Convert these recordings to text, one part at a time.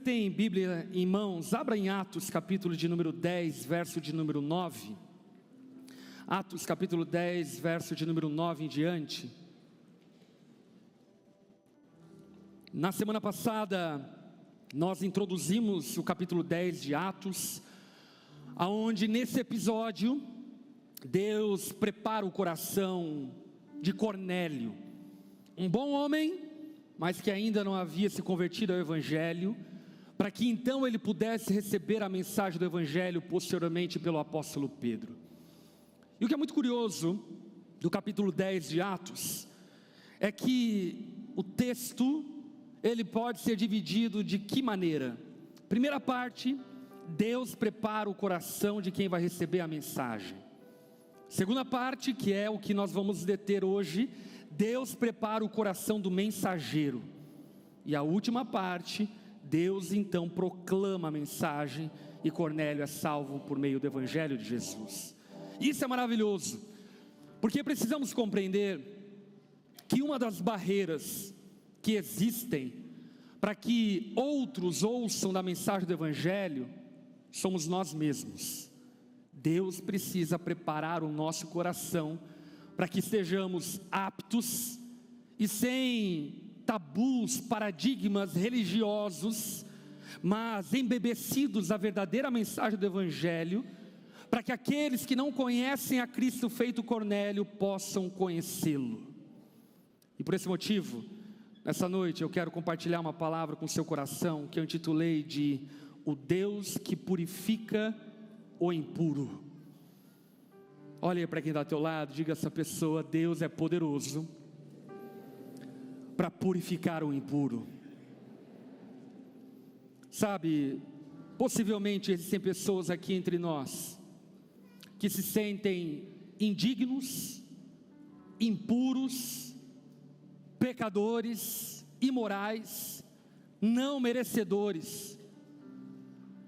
você tem Bíblia em mãos, abra em Atos capítulo de número 10, verso de número 9. Atos capítulo 10, verso de número 9 em diante. Na semana passada, nós introduzimos o capítulo 10 de Atos, aonde nesse episódio, Deus prepara o coração de Cornélio, um bom homem, mas que ainda não havia se convertido ao Evangelho, para que então ele pudesse receber a mensagem do Evangelho posteriormente pelo apóstolo Pedro. E o que é muito curioso do capítulo 10 de Atos, é que o texto, ele pode ser dividido de que maneira? Primeira parte, Deus prepara o coração de quem vai receber a mensagem. Segunda parte, que é o que nós vamos deter hoje, Deus prepara o coração do mensageiro. E a última parte, Deus então proclama a mensagem e Cornélio é salvo por meio do Evangelho de Jesus. Isso é maravilhoso, porque precisamos compreender que uma das barreiras que existem para que outros ouçam da mensagem do Evangelho, somos nós mesmos. Deus precisa preparar o nosso coração para que estejamos aptos e sem tabus, paradigmas religiosos, mas embebecidos à verdadeira mensagem do Evangelho, para que aqueles que não conhecem a Cristo feito Cornélio possam conhecê-lo. E por esse motivo, nessa noite eu quero compartilhar uma palavra com o seu coração, que eu intitulei de O Deus que purifica o impuro. Olha para quem está ao teu lado, diga a essa pessoa: Deus é poderoso para purificar o impuro. Sabe, possivelmente existem pessoas aqui entre nós que se sentem indignos, impuros, pecadores, imorais, não merecedores.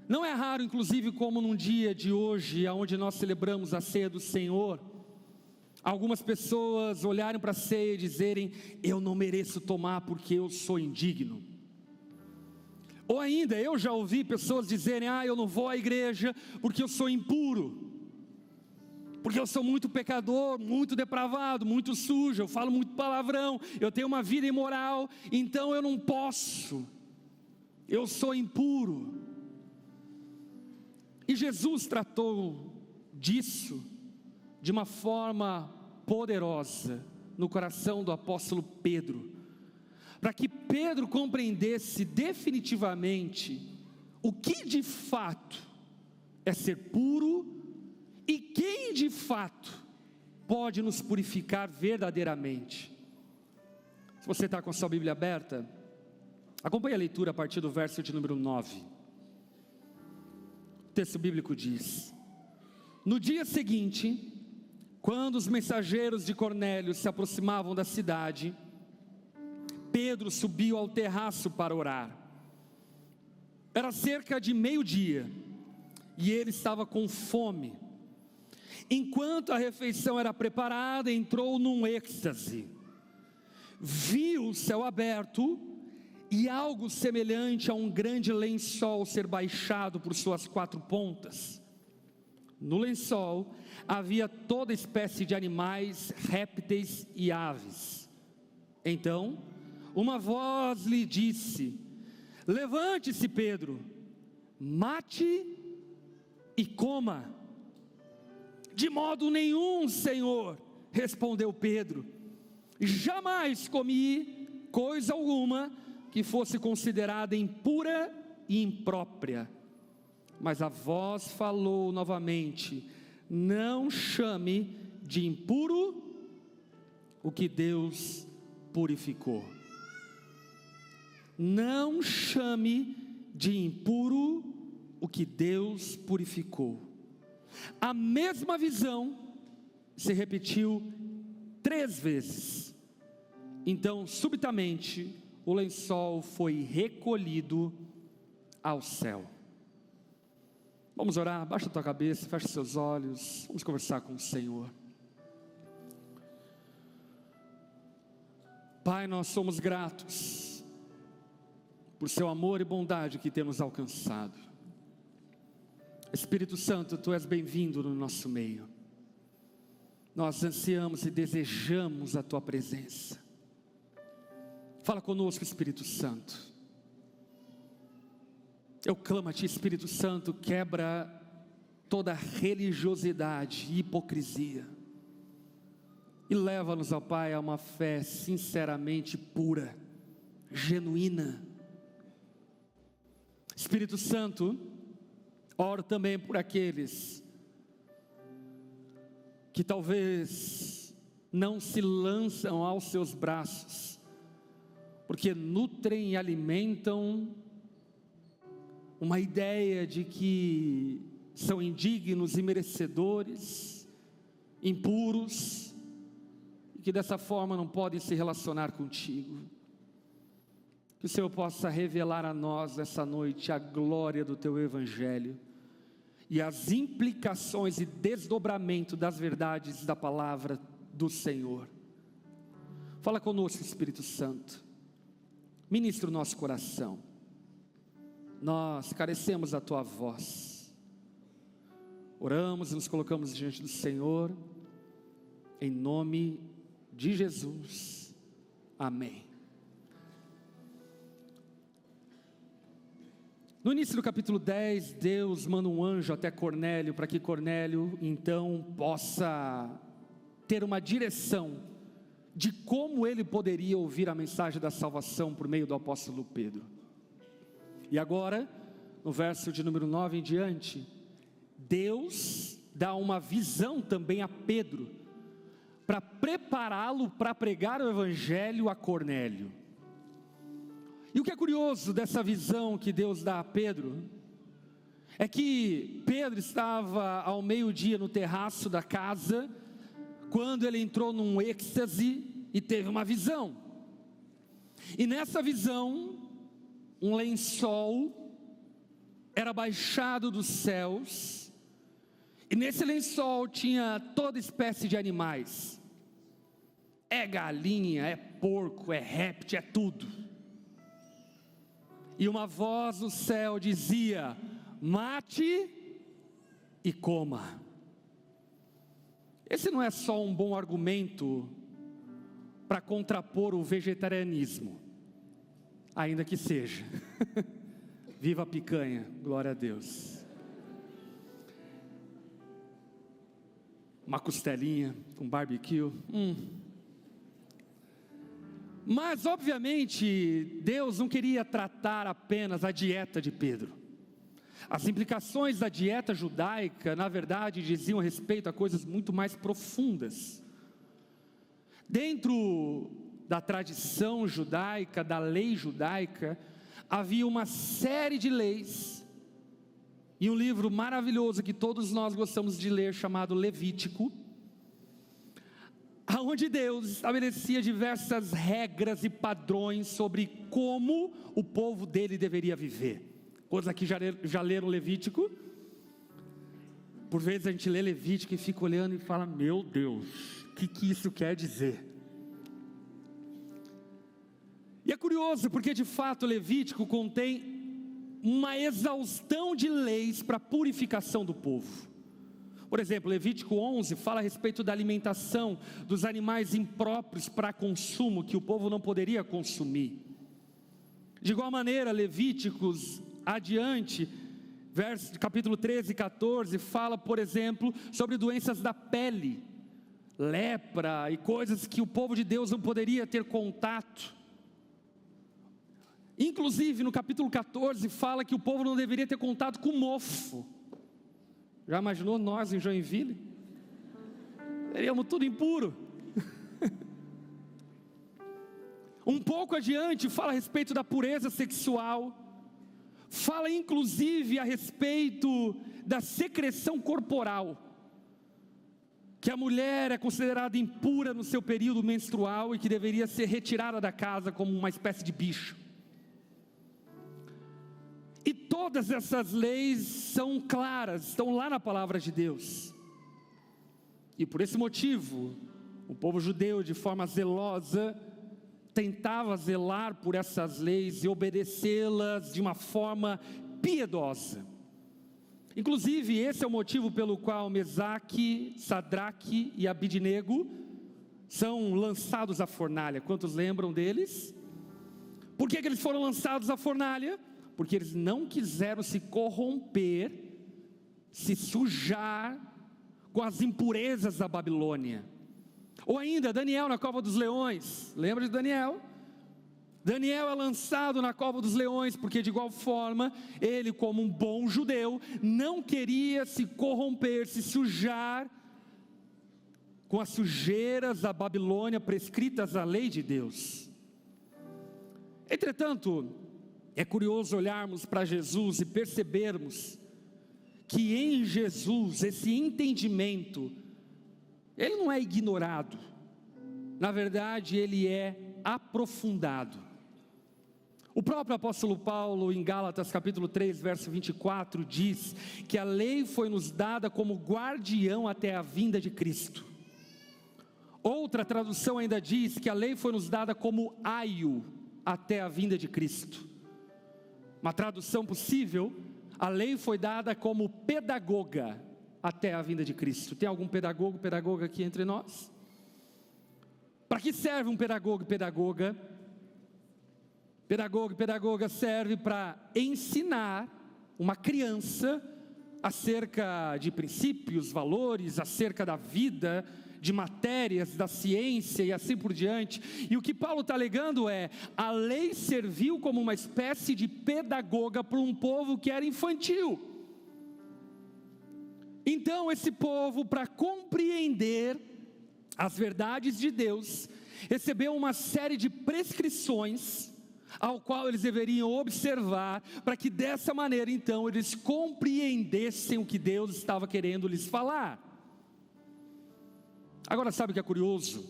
Não é raro, inclusive, como num dia de hoje, onde nós celebramos a ceia do Senhor, algumas pessoas olharem para a ceia e dizerem: eu não mereço tomar porque eu sou indigno. Ou ainda, eu já ouvi pessoas dizerem: eu não vou à igreja porque eu sou impuro, porque eu sou muito pecador, muito depravado, muito sujo, eu falo muito palavrão, eu tenho uma vida imoral, então eu não posso, eu sou impuro. E Jesus tratou disso de uma forma poderosa no coração do apóstolo Pedro, para que Pedro compreendesse definitivamente o que de fato é ser puro e quem de fato pode nos purificar verdadeiramente. Se você está com a sua Bíblia aberta, acompanhe a leitura a partir do verso de número 9. O texto bíblico diz: no dia seguinte, quando os mensageiros de Cornélio se aproximavam da cidade, Pedro subiu ao terraço para orar. Era cerca de meio-dia, e ele estava com fome. Enquanto a refeição era preparada, entrou num êxtase. Viu o céu aberto e algo semelhante a um grande lençol ser baixado por suas 4 pontas. No lençol havia toda espécie de animais, répteis e aves. Então uma voz lhe disse: levante-se, Pedro, mate e coma. De modo nenhum, Senhor, respondeu Pedro, jamais comi coisa alguma que fosse considerada impura e imprópria. Mas a voz falou novamente: não chame de impuro o que Deus purificou. Não chame de impuro o que Deus purificou. A mesma visão se repetiu 3 vezes. Então, subitamente, o lençol foi recolhido ao céu. Vamos orar, baixa a tua cabeça, fecha seus olhos, vamos conversar com o Senhor. Pai, nós somos gratos por seu amor e bondade que temos alcançado. Espírito Santo, Tu és bem-vindo no nosso meio. Nós ansiamos e desejamos a Tua presença. Fala conosco, Espírito Santo. Eu clamo a Ti, Espírito Santo, quebra toda religiosidade e hipocrisia. E leva-nos, ó Pai, a uma fé sinceramente pura, genuína. Espírito Santo, oro também por aqueles que talvez não se lançam aos Seus braços, porque nutrem e alimentam uma ideia de que são indignos e merecedores, impuros, e que dessa forma não podem se relacionar contigo. Que o Senhor possa revelar a nós essa noite a glória do Teu Evangelho e as implicações e desdobramento das verdades da palavra do Senhor. Fala conosco, Espírito Santo. Ministra o nosso coração. Nós carecemos da Tua voz. Oramos e nos colocamos diante do Senhor, em nome de Jesus. Amém. No início do capítulo 10, Deus manda um anjo até Cornélio, para que Cornélio então possa ter uma direção de como ele poderia ouvir a mensagem da salvação por meio do apóstolo Pedro. E agora, no verso de número 9 em diante, Deus dá uma visão também a Pedro, para prepará-lo para pregar o evangelho a Cornélio. E o que é curioso dessa visão que Deus dá a Pedro, é que Pedro estava ao meio-dia no terraço da casa, quando ele entrou num êxtase e teve uma visão. E nessa visão, um lençol era baixado dos céus, e nesse lençol tinha toda espécie de animais. É galinha, é porco, é réptil, é tudo. E uma voz do céu dizia: mate e coma. Esse não é só um bom argumento para contrapor o vegetarianismo, ainda que seja. Viva a picanha, glória a Deus. Uma costelinha com barbecue. Mas obviamente Deus não queria tratar apenas a dieta de Pedro. As implicações da dieta judaica, na verdade, diziam respeito a coisas muito mais profundas. Dentro da tradição judaica, da lei judaica, havia uma série de leis, e um livro maravilhoso que todos nós gostamos de ler, chamado Levítico, aonde Deus estabelecia diversas regras e padrões sobre como o povo dele deveria viver. Quantos aqui já leram Levítico? Por vezes a gente lê Levítico e fica olhando e fala: meu Deus, o que isso quer dizer? E é curioso porque de fato Levítico contém uma exaustão de leis para a purificação do povo. Por exemplo, Levítico 11 fala a respeito da alimentação dos animais impróprios para consumo, que o povo não poderia consumir. De igual maneira, Levíticos adiante, capítulo 13 e 14, fala, por exemplo, sobre doenças da pele, lepra e coisas que o povo de Deus não poderia ter contato. Inclusive, no capítulo 14, fala que o povo não deveria ter contato com mofo. Já imaginou nós em Joinville? Seríamos tudo impuro. Um pouco adiante fala a respeito da pureza sexual. Fala inclusive a respeito da secreção corporal, que a mulher é considerada impura no seu período menstrual e que deveria ser retirada da casa como uma espécie de bicho. E todas essas leis são claras, estão lá na palavra de Deus. E por esse motivo, o povo judeu, de forma zelosa, tentava zelar por essas leis e obedecê-las de uma forma piedosa. Inclusive, esse é o motivo pelo qual Mesaque, Sadraque e Abidnego são lançados à fornalha. Quantos lembram deles? Por que eles foram lançados à fornalha? Porque eles não quiseram se corromper, se sujar com as impurezas da Babilônia. Ou ainda, Daniel na cova dos leões. Lembra de Daniel? Daniel é lançado na cova dos leões, porque de igual forma, ele como um bom judeu, não queria se corromper, se sujar com as sujeiras da Babilônia prescritas na lei de Deus. Entretanto, é curioso olharmos para Jesus e percebermos que em Jesus, esse entendimento, ele não é ignorado, na verdade ele é aprofundado. O próprio apóstolo Paulo, em Gálatas capítulo 3, verso 24, diz que a lei foi nos dada como guardião até a vinda de Cristo. Outra tradução ainda diz que a lei foi nos dada como aio até a vinda de Cristo. Uma tradução possível, a lei foi dada como pedagoga até a vinda de Cristo. Tem algum pedagoga aqui entre nós? Para que serve um pedagogo e pedagoga? Pedagogo e pedagoga serve para ensinar uma criança acerca de princípios, valores, acerca da vida, de matérias, da ciência e assim por diante. E o que Paulo está alegando é, a lei serviu como uma espécie de pedagoga para um povo que era infantil. Então esse povo, para compreender as verdades de Deus, recebeu uma série de prescrições, ao qual eles deveriam observar, para que dessa maneira então eles compreendessem o que Deus estava querendo lhes falar. Agora sabe o que é curioso?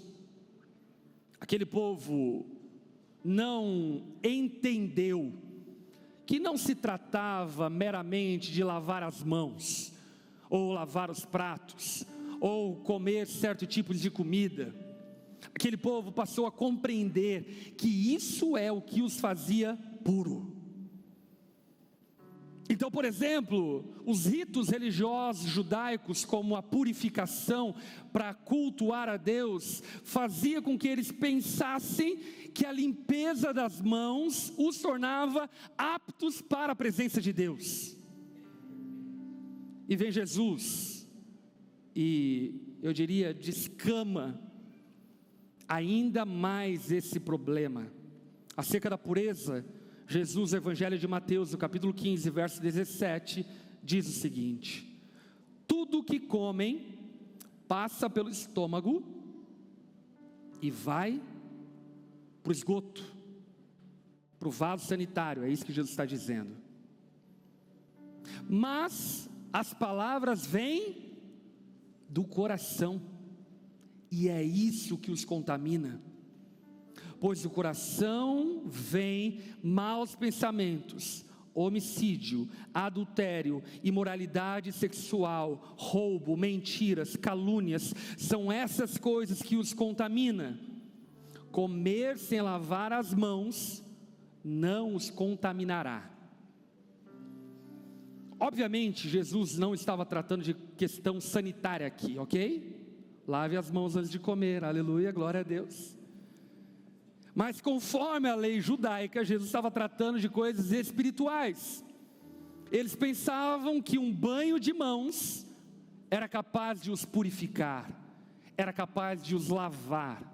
Aquele povo não entendeu que não se tratava meramente de lavar as mãos, ou lavar os pratos, ou comer certo tipo de comida. Aquele povo passou a compreender que isso é o que os fazia puro. Então, por exemplo, os ritos religiosos judaicos, como a purificação para cultuar a Deus, fazia com que eles pensassem que a limpeza das mãos os tornava aptos para a presença de Deus. E vem Jesus, e eu diria, descama ainda mais esse problema. Acerca da pureza, Jesus, no Evangelho de Mateus, no capítulo 15, verso 17, diz o seguinte: tudo que comem passa pelo estômago e vai para o esgoto, para o vaso sanitário, é isso que Jesus está dizendo. Mas as palavras vêm do coração, e é isso que os contamina. Pois do coração vem maus pensamentos, homicídio, adultério, imoralidade sexual, roubo, mentiras, calúnias. São essas coisas que os contamina. Comer sem lavar as mãos não os contaminará. Obviamente, Jesus não estava tratando de questão sanitária aqui, ok? Lave as mãos antes de comer, aleluia, glória a Deus. Mas conforme a lei judaica, Jesus estava tratando de coisas espirituais. Eles pensavam que um banho de mãos era capaz de os purificar, era capaz de os lavar.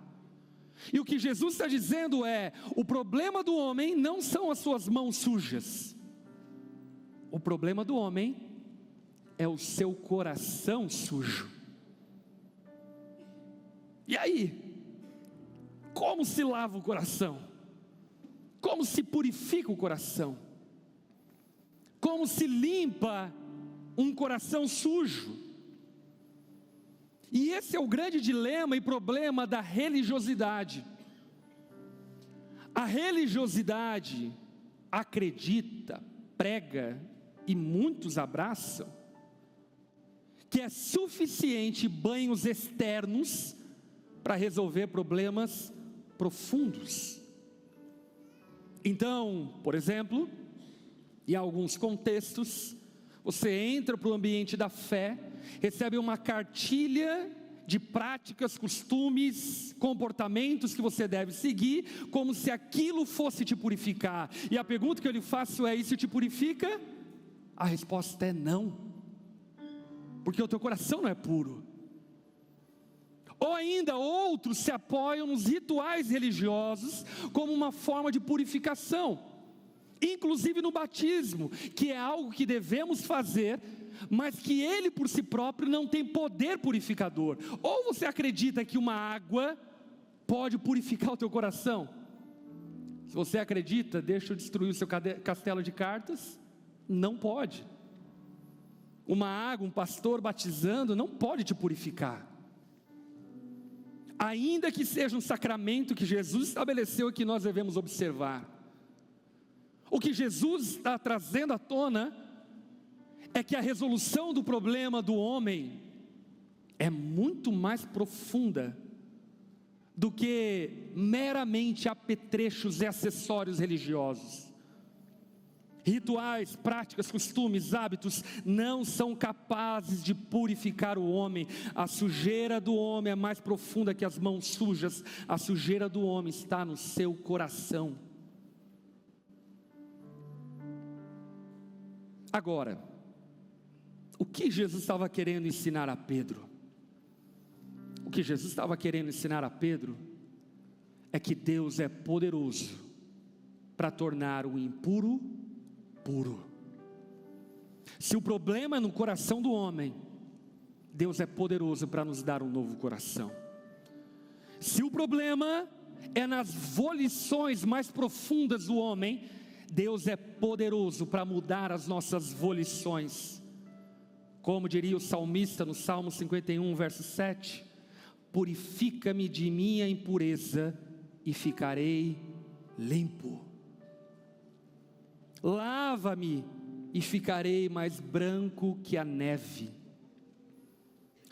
E o que Jesus está dizendo é: o problema do homem não são as suas mãos sujas, o problema do homem é o seu coração sujo. E aí? Como se lava o coração? Como se purifica o coração? Como se limpa um coração sujo? E esse é o grande dilema e problema da religiosidade. A religiosidade acredita, prega e muitos abraçam que é suficiente banhos externos para resolver problemas profundos. Então, por exemplo, em alguns contextos, você entra para o ambiente da fé, recebe uma cartilha de práticas, costumes, comportamentos que você deve seguir, como se aquilo fosse te purificar. E a pergunta que eu lhe faço é: isso te purifica? A resposta é não, porque o teu coração não é puro. Ou ainda, outros se apoiam nos rituais religiosos como uma forma de purificação, inclusive no batismo, que é algo que devemos fazer, mas que ele por si próprio não tem poder purificador. Ou você acredita que uma água pode purificar o teu coração? Se você acredita, deixa eu destruir o seu castelo de cartas. Não pode. Uma água, um pastor batizando não pode te purificar, ainda que seja um sacramento que Jesus estabeleceu e que nós devemos observar. O que Jesus está trazendo à tona é que a resolução do problema do homem é muito mais profunda do que meramente apetrechos e acessórios religiosos. Rituais, práticas, costumes, hábitos não são capazes de purificar o homem. A sujeira do homem é mais profunda que as mãos sujas. A sujeira do homem está no seu coração. Agora, o que Jesus estava querendo ensinar a Pedro? O que Jesus estava querendo ensinar a Pedro é que Deus é poderoso para tornar o impuro puro. Se o problema é no coração do homem, Deus é poderoso para nos dar um novo coração. Se o problema é nas volições mais profundas do homem, Deus é poderoso para mudar as nossas volições. Como diria o salmista no Salmo 51, verso 7: purifica-me de minha impureza e ficarei limpo. Lava-me e ficarei mais branco que a neve.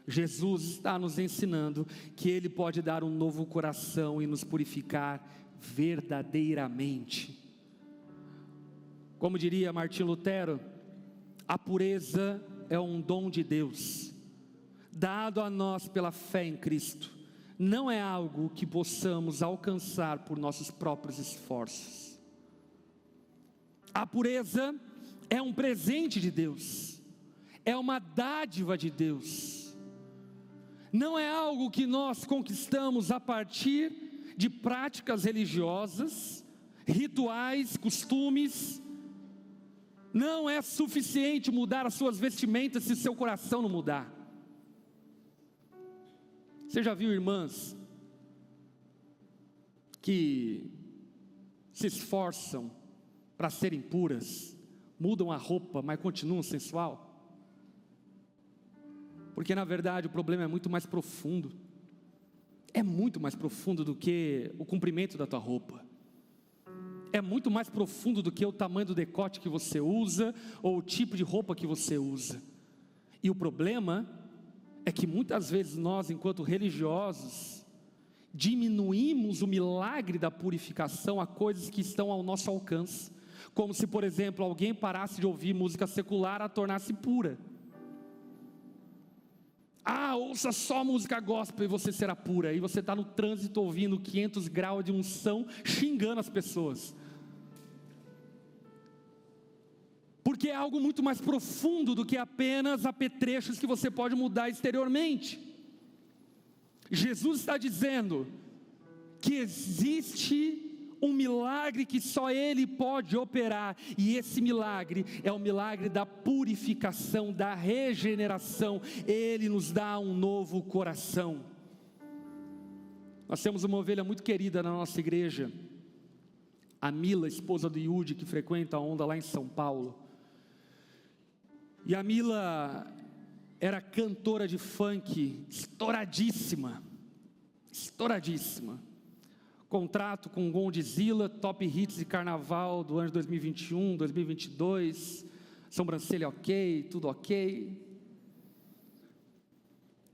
Jesus está nos ensinando que Ele pode dar um novo coração e nos purificar verdadeiramente. Como diria Martinho Lutero, a pureza é um dom de Deus, dado a nós pela fé em Cristo. Não é algo que possamos alcançar por nossos próprios esforços. A pureza é um presente de Deus, é uma dádiva de Deus. Não é algo que nós conquistamos a partir de práticas religiosas, rituais, costumes. Não é suficiente mudar as suas vestimentas se seu coração não mudar. Você já viu irmãs que se esforçam para serem puras, mudam a roupa, mas continuam sensual? Porque na verdade o problema é muito mais profundo. É muito mais profundo do que o comprimento da tua roupa. É muito mais profundo do que o tamanho do decote que você usa, ou o tipo de roupa que você usa. E o problema é que muitas vezes nós, enquanto religiosos, diminuímos o milagre da purificação a coisas que estão ao nosso alcance. Como se, por exemplo, alguém parasse de ouvir música secular a tornar-se pura. Ouça só música gospel e você será pura. E você está no trânsito ouvindo 500 graus de unção, xingando as pessoas. Porque é algo muito mais profundo do que apenas apetrechos que você pode mudar exteriormente. Jesus está dizendo que existe um milagre que só Ele pode operar, e esse milagre é o milagre da purificação, da regeneração. Ele nos dá um novo coração. Nós temos uma ovelha muito querida na nossa igreja, a Mila, esposa do Yudi, que frequenta a Onda lá em São Paulo. E a Mila era cantora de funk, estouradíssima. Contrato com Godzilla, Top Hits de Carnaval do ano de 2021, 2022, sobrancelha ok, tudo ok.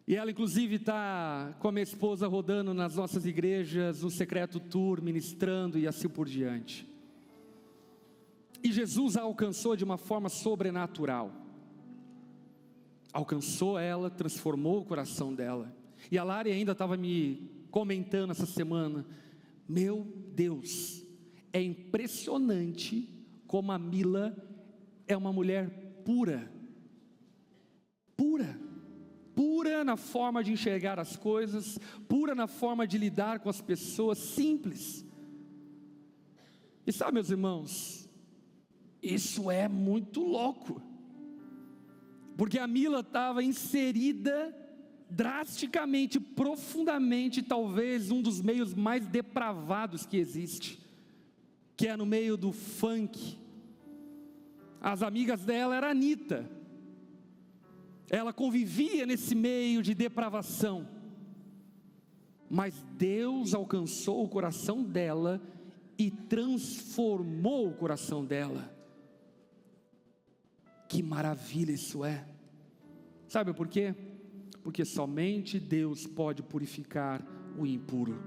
E ela inclusive está com a minha esposa rodando nas nossas igrejas, no Secreto Tour, ministrando e assim por diante. E Jesus a alcançou de uma forma sobrenatural. Alcançou ela, transformou o coração dela. E a Lari ainda estava me comentando essa semana: meu Deus, é impressionante como a Mila é uma mulher pura. Pura na forma de enxergar as coisas, pura na forma de lidar com as pessoas, simples. E sabe, meus irmãos, isso é muito louco, porque a Mila estava inserida drasticamente, profundamente, talvez um dos meios mais depravados que existe, que é no meio do funk. As amigas dela eram a Anitta. Ela convivia nesse meio de depravação, mas Deus alcançou o coração dela e transformou o coração dela. Que maravilha isso é! Sabe por quê? Porque somente Deus pode purificar o impuro.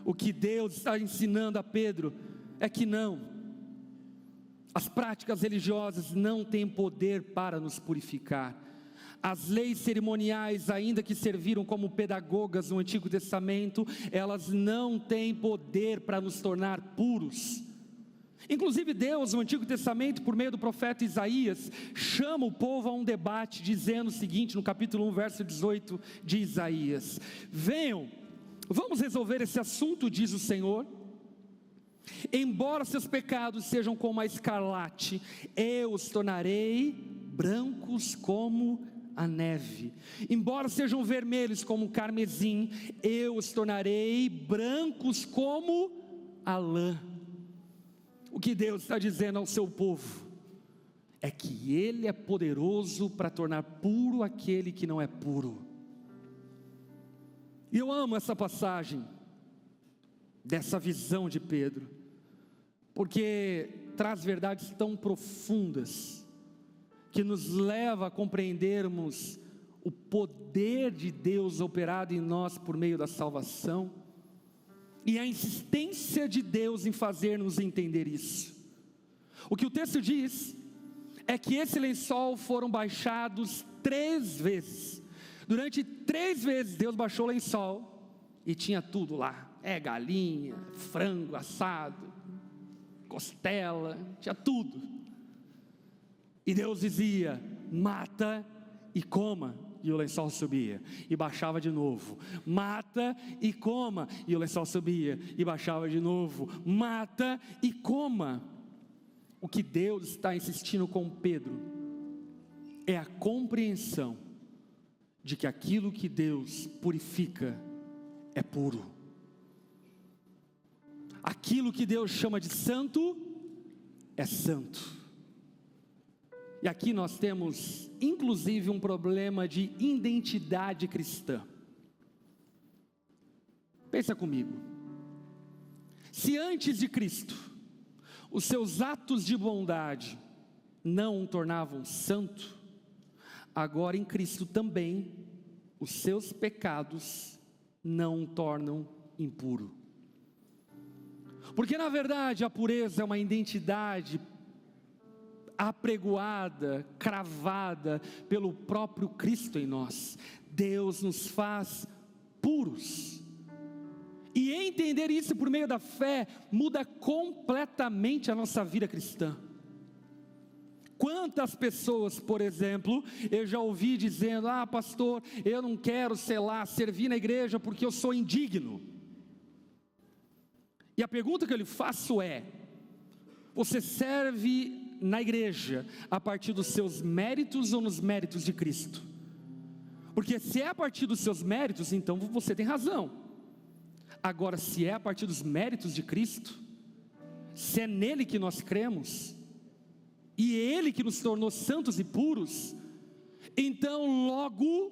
O que Deus está ensinando a Pedro é que não, as práticas religiosas não têm poder para nos purificar. As leis cerimoniais, ainda que serviram como pedagogas no Antigo Testamento, elas não têm poder para nos tornar puros. Inclusive Deus, no Antigo Testamento, por meio do profeta Isaías, chama o povo a um debate, dizendo o seguinte, no capítulo 1, verso 18 de Isaías: venham, vamos resolver esse assunto, diz o Senhor. Embora seus pecados sejam como a escarlate, eu os tornarei brancos como a neve. Embora sejam vermelhos como o carmesim, eu os tornarei brancos como a lã. O que Deus está dizendo ao seu povo é que Ele é poderoso para tornar puro aquele que não é puro. E eu amo essa passagem, dessa visão de Pedro, porque traz verdades tão profundas, que nos leva a compreendermos o poder de Deus operado em nós por meio da salvação, e a insistência de Deus em fazer-nos entender isso. O que o texto diz é que esse lençol foram baixados 3 vezes, durante 3 vezes Deus baixou o lençol, e tinha tudo lá, galinha, frango assado, costela, tinha tudo, e Deus dizia: mata e coma, e o lençol subia, e baixava de novo, mata e coma, e o lençol subia, e baixava de novo, mata e coma. O que Deus está insistindo com Pedro, é a compreensão, de que aquilo que Deus purifica, é puro. Aquilo que Deus chama de santo, é santo. E aqui nós temos, inclusive, um problema de identidade cristã. Pensa comigo. Se antes de Cristo, os seus atos de bondade não o tornavam santo, agora em Cristo também, os seus pecados não o tornam impuro. Porque na verdade a pureza é uma identidade apregoada, cravada pelo próprio Cristo em nós. Deus nos faz puros, e entender isso por meio da fé muda completamente a nossa vida cristã. Quantas pessoas, por exemplo, eu já ouvi dizendo: pastor, eu não quero, servir na igreja porque eu sou indigno. E a pergunta que eu lhe faço é: você serve na igreja a partir dos seus méritos ou nos méritos de Cristo? Porque se é a partir dos seus méritos, então você tem razão. Agora, se é a partir dos méritos de Cristo, se é nele que nós cremos, e Ele que nos tornou santos e puros, então logo,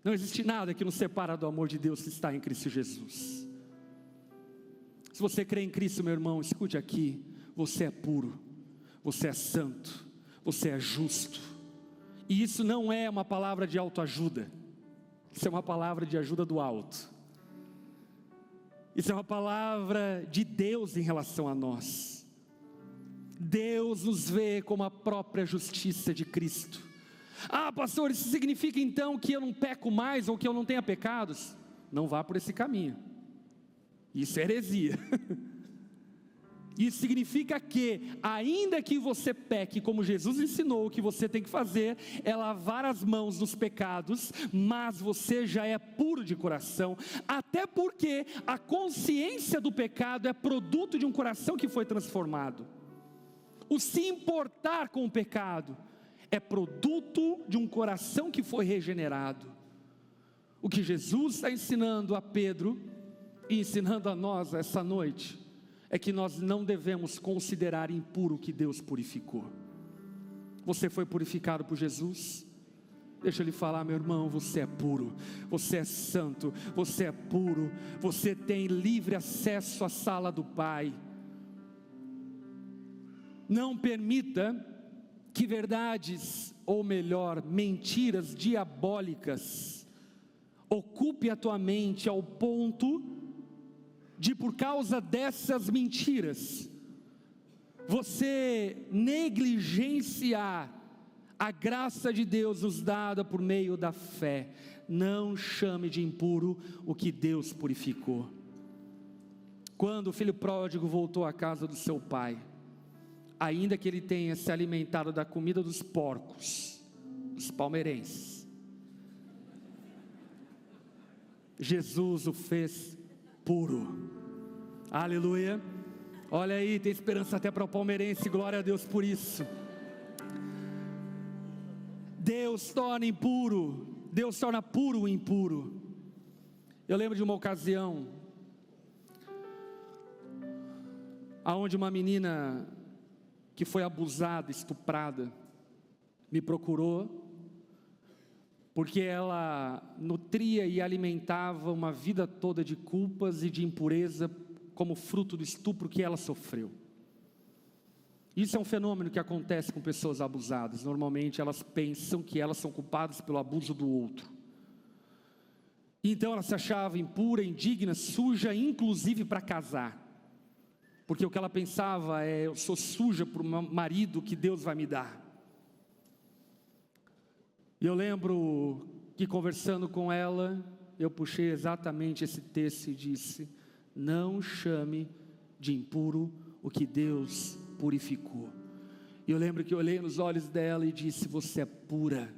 não existe nada que nos separa do amor de Deus que está em Cristo Jesus. Se você crê em Cristo, meu irmão, escute aqui: você é puro, você é santo, você é justo, E isso não é uma palavra de autoajuda, isso é uma palavra de ajuda do alto. Isso é uma palavra de Deus em relação a nós. Deus nos vê como a própria justiça de Cristo. Ah, pastor, isso significa então que eu não peco mais ou que eu não tenha pecados? Não vá por esse caminho. Isso é heresia. Isso significa que, ainda que você peque, como Jesus ensinou, o que você tem que fazer é lavar as mãos dos pecados, mas você já é puro de coração, até porque a consciência do pecado é produto de um coração que foi transformado. O se importar com o pecado é produto de um coração que foi regenerado. O que Jesus está ensinando a Pedro e ensinando a nós essa noite é que nós não devemos considerar impuro o que Deus purificou. Você foi purificado por Jesus? Deixa ele falar, meu irmão, você é puro, você é santo, você é puro, você tem livre acesso à sala do Pai. Não permita que verdades, ou melhor, mentiras diabólicas, ocupe a tua mente ao ponto de, por causa dessas mentiras, você negligenciar a graça de Deus nos dada por meio da fé. Não chame de impuro o que Deus purificou. Quando o filho pródigo voltou à casa do seu pai, ainda que ele tenha se alimentado da comida dos porcos, dos palmeirenses, Jesus o fez puro. Aleluia. Olha aí, tem esperança até para o palmeirense, glória a Deus por isso. Deus torna impuro, Deus torna puro o impuro. Eu lembro de uma ocasião aonde uma menina que foi abusada, estuprada, me procurou, porque ela nutria e alimentava uma vida toda de culpas e de impureza, como fruto do estupro que ela sofreu. Isso é um fenômeno que acontece com pessoas abusadas. Normalmente elas pensam que elas são culpadas pelo abuso do outro. Então ela se achava impura, indigna, suja, inclusive para casar. Porque o que ela pensava é: eu sou suja para o meu marido que Deus vai me dar. E eu lembro que, conversando com ela, eu puxei exatamente esse texto e disse: não chame de impuro o que Deus purificou. E eu lembro que eu olhei nos olhos dela e disse: você é pura,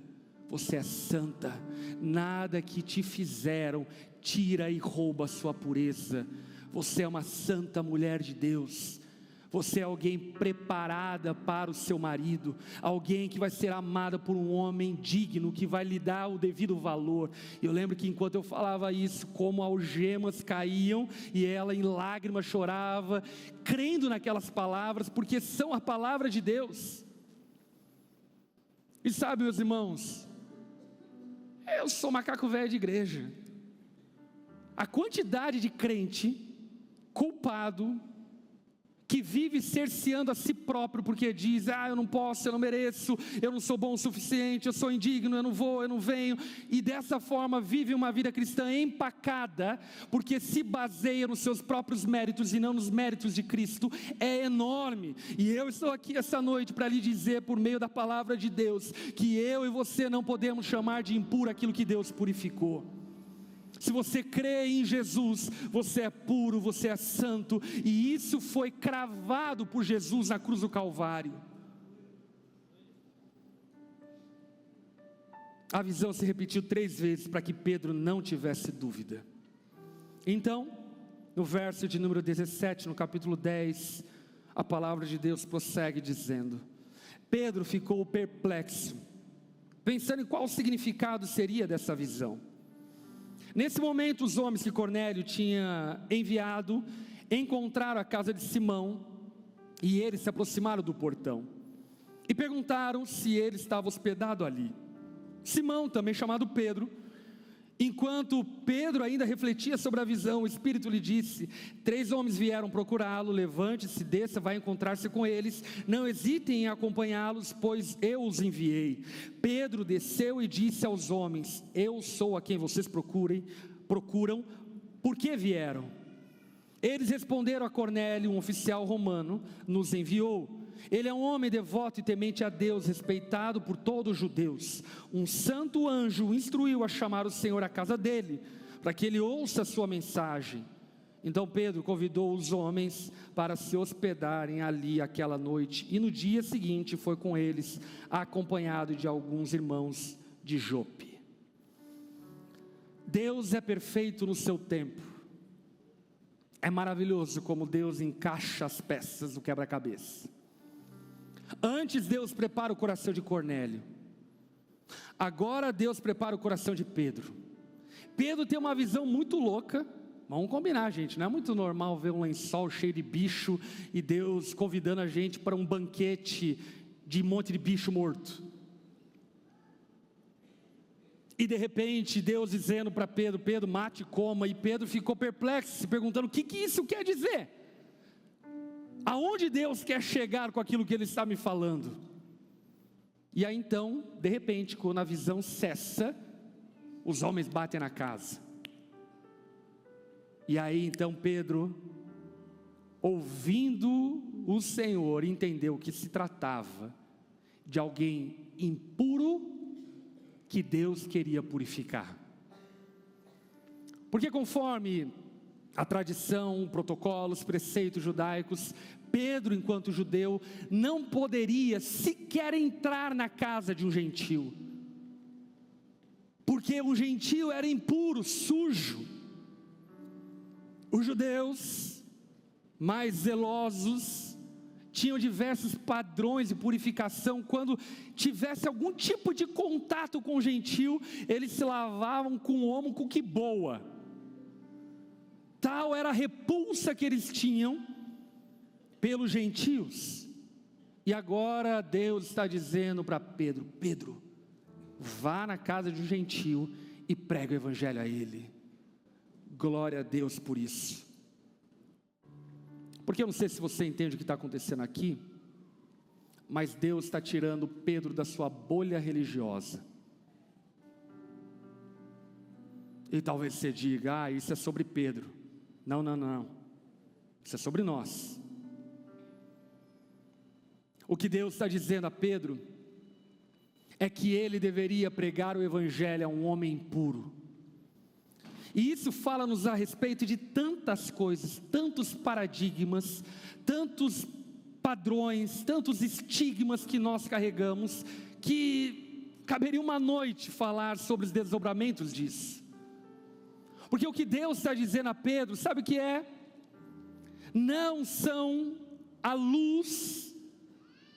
você é santa, nada que te fizeram tira e rouba a sua pureza. Você é uma santa mulher de Deus. Você é alguém preparada para o seu marido, alguém que vai ser amada por um homem digno, que vai lhe dar o devido valor. E eu lembro que enquanto eu falava isso, como algemas caíam, e ela em lágrimas chorava, crendo naquelas palavras, porque são a palavra de Deus. E sabe, meus irmãos, eu sou macaco velho de igreja. A quantidade de crente culpado, que vive cerceando a si próprio, porque diz: eu não posso, eu não mereço, eu não sou bom o suficiente, eu sou indigno, eu não vou, eu não venho, e dessa forma vive uma vida cristã empacada, porque se baseia nos seus próprios méritos e não nos méritos de Cristo. É enorme. E eu estou aqui essa noite para lhe dizer, por meio da palavra de Deus, que eu e você não podemos chamar de impuro aquilo que Deus purificou. Se você crê em Jesus, você é puro, você é santo, e isso foi cravado por Jesus na cruz do Calvário. A visão se repetiu 3 vezes para que Pedro não tivesse dúvida. Então, no verso de número 17, no capítulo 10, a palavra de Deus prossegue dizendo: Pedro ficou perplexo, pensando em qual o significado seria dessa visão. Nesse momento, os homens que Cornélio tinha enviado encontraram a casa de Simão, e eles se aproximaram do portão e perguntaram se ele estava hospedado ali. Simão, também chamado Pedro, Enquanto Pedro ainda refletia sobre a visão, o Espírito lhe disse: 3 homens vieram procurá-lo, levante-se, desça, vai encontrar-se com eles, não hesitem em acompanhá-los, pois eu os enviei. Pedro desceu e disse aos homens: eu sou a quem vocês procuram, por que vieram? Eles responderam a Cornélio: um oficial romano nos enviou. Ele é um homem devoto e temente a Deus, respeitado por todos os judeus. Um santo anjo o instruiu a chamar o Senhor à casa dele, para que ele ouça a sua mensagem. Então Pedro convidou os homens para se hospedarem ali aquela noite, e no dia seguinte foi com eles, acompanhado de alguns irmãos de Jope. Deus é perfeito no seu tempo. É maravilhoso como Deus encaixa as peças do quebra-cabeça. Antes Deus prepara o coração de Cornélio, agora Deus prepara o coração de Pedro. Pedro tem uma visão muito louca. Vamos combinar, gente, não é muito normal ver um lençol cheio de bicho e Deus convidando a gente para um banquete de um monte de bicho morto. E de repente Deus dizendo para Pedro: Pedro, mate e coma. E Pedro ficou perplexo, se perguntando: o que isso quer dizer? Aonde Deus quer chegar com aquilo que Ele está me falando? E aí então, de repente, quando a visão cessa, os homens batem na casa. E aí então Pedro, ouvindo o Senhor, entendeu que se tratava de alguém impuro que Deus queria purificar. Porque conforme a tradição, protocolos, preceitos judaicos, Pedro, enquanto judeu, não poderia sequer entrar na casa de um gentio, porque um gentio era impuro, sujo. Os judeus, mais zelosos, tinham diversos padrões de purificação. Quando tivesse algum tipo de contato com o gentio, eles se lavavam com o omo com que boa. Tal era a repulsa que eles tinham pelos gentios. E agora Deus está dizendo para Pedro: Pedro, vá na casa de um gentio e pregue o evangelho a ele. Glória a Deus por isso. Porque eu não sei se você entende o que está acontecendo aqui, mas Deus está tirando Pedro da sua bolha religiosa. E talvez você diga: isso é sobre Pedro. Não, isso é sobre nós. O que Deus está dizendo a Pedro é que ele deveria pregar o evangelho a um homem impuro. E isso fala-nos a respeito de tantas coisas, tantos paradigmas, tantos padrões, tantos estigmas que nós carregamos, que caberia uma noite falar sobre os desdobramentos disso. Porque o que Deus está dizendo a Pedro, sabe o que é? Não são a luz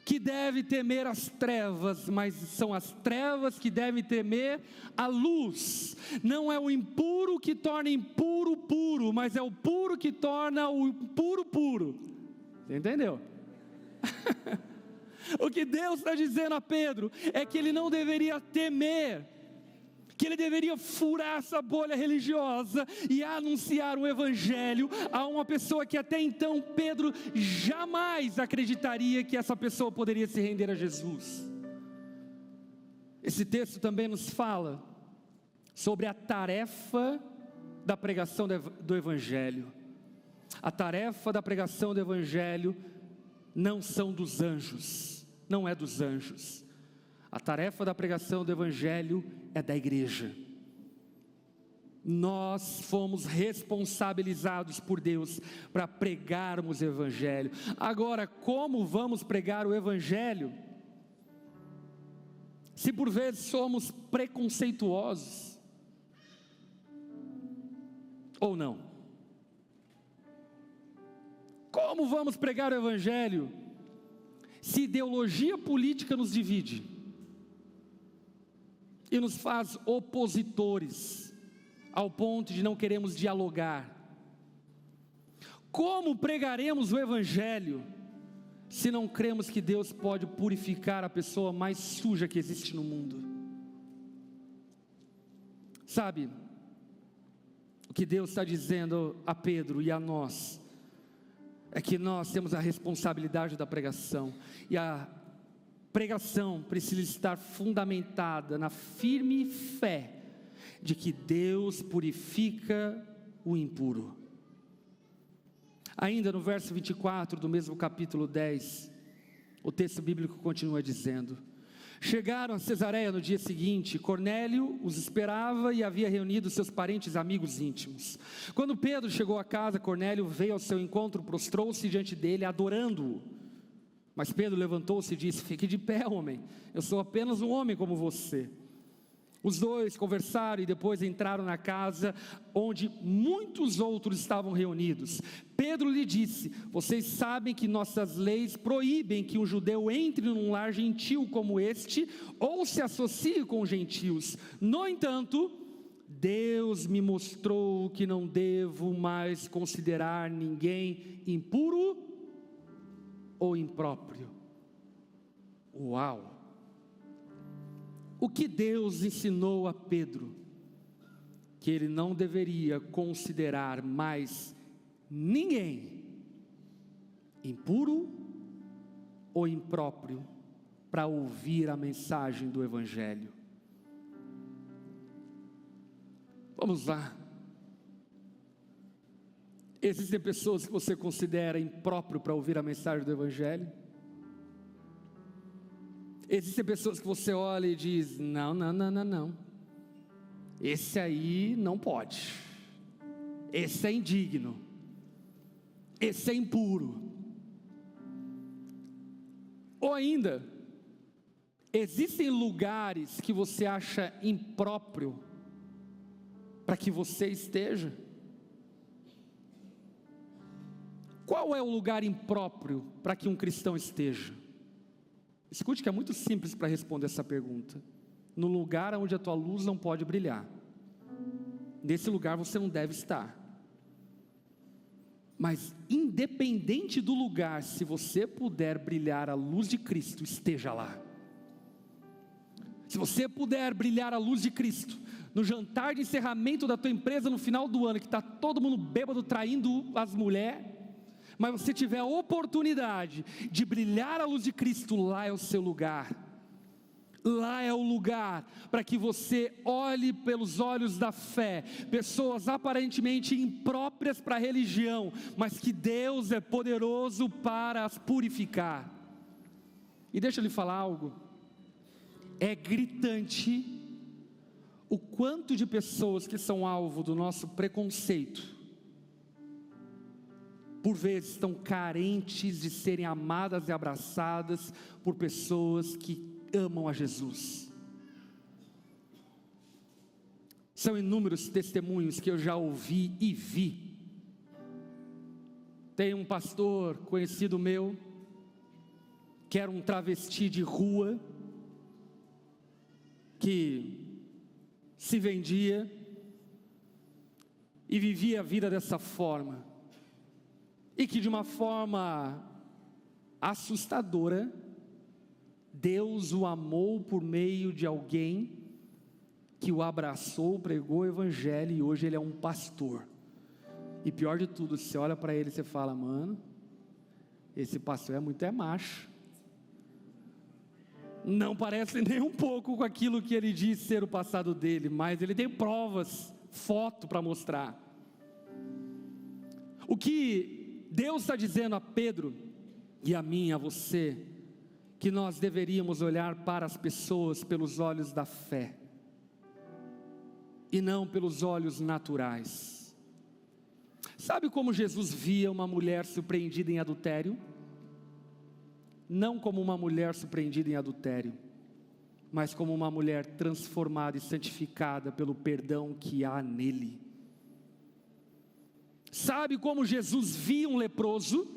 que deve temer as trevas, mas são as trevas que devem temer a luz. Não é o impuro que torna impuro puro, mas é o puro que torna o impuro puro. Você entendeu? O que Deus está dizendo a Pedro é que ele não deveria temer, que ele deveria furar essa bolha religiosa e anunciar o evangelho a uma pessoa que até então Pedro jamais acreditaria que essa pessoa poderia se render a Jesus. Esse texto também nos fala sobre a tarefa da pregação do evangelho. A tarefa da pregação do evangelho não são dos anjos, não é dos anjos. A tarefa da pregação do evangelho é da igreja. Nós fomos responsabilizados por Deus para pregarmos o evangelho. Agora, como vamos pregar o evangelho? Se por vezes somos preconceituosos, ou não? Como vamos pregar o evangelho se ideologia política nos divide e nos faz opositores, ao ponto de não queremos dialogar? Como pregaremos o evangelho, se não cremos que Deus pode purificar a pessoa mais suja que existe no mundo? Sabe, O que Deus está dizendo a Pedro e a nós é que nós temos a responsabilidade da pregação, e a pregação precisa estar fundamentada na firme fé de que Deus purifica o impuro. Ainda no verso 24 do mesmo capítulo 10, o texto bíblico continua dizendo: chegaram a Cesareia no dia seguinte. Cornélio os esperava e havia reunido seus parentes e amigos íntimos. Quando Pedro chegou à casa, Cornélio veio ao seu encontro, prostrou-se diante dele, adorando-o. Mas Pedro levantou-se e disse: fique de pé, homem, eu sou apenas um homem como você. Os dois conversaram e depois entraram na casa onde muitos outros estavam reunidos. Pedro lhe disse: vocês sabem que nossas leis proíbem que um judeu entre num lar gentil como este, ou se associe com gentios. No entanto, Deus me mostrou que não devo mais considerar ninguém impuro ou impróprio. Uau! O que Deus ensinou a Pedro? Que ele não deveria considerar mais ninguém impuro ou impróprio para ouvir a mensagem do Evangelho. Vamos lá. Existem pessoas que você considera impróprio para ouvir a mensagem do Evangelho? Existem pessoas que você olha e diz: não, esse aí não pode, esse é indigno, esse é impuro. Ou ainda, existem lugares que você acha impróprio para que você esteja? Qual é o lugar impróprio para que um cristão esteja? Escute que é muito simples para responder essa pergunta. No lugar onde a tua luz não pode brilhar, nesse lugar você não deve estar. Mas independente do lugar, se você puder brilhar a luz de Cristo, esteja lá. Se você puder brilhar a luz de Cristo no jantar de encerramento da tua empresa no final do ano, que está todo mundo bêbado traindo as mulheres, mas você tiver a oportunidade de brilhar a luz de Cristo, lá é o seu lugar. Lá é o lugar para que você olhe pelos olhos da fé, pessoas aparentemente impróprias para a religião, mas que Deus é poderoso para as purificar. E deixa eu lhe falar algo, é gritante o quanto de pessoas que são alvo do nosso preconceito, por vezes estão carentes de serem amadas e abraçadas por pessoas que amam a Jesus. São inúmeros testemunhos que eu já ouvi e vi. Tem um pastor conhecido meu, que era um travesti de rua, que se vendia e vivia a vida dessa forma, e que de uma forma assustadora, Deus o amou por meio de alguém que o abraçou, pregou o Evangelho, e hoje ele é um pastor. E pior de tudo, você olha para ele e você fala: mano, esse pastor é macho. Não parece nem um pouco com aquilo que ele diz ser o passado dele, mas ele tem provas, foto para mostrar. O que Deus está dizendo a Pedro e a mim, a você, que nós deveríamos olhar para as pessoas pelos olhos da fé e não pelos olhos naturais. Sabe como Jesus via uma mulher surpreendida em adultério? Não como uma mulher surpreendida em adultério, mas como uma mulher transformada e santificada pelo perdão que há nele. Sabe como Jesus via um leproso?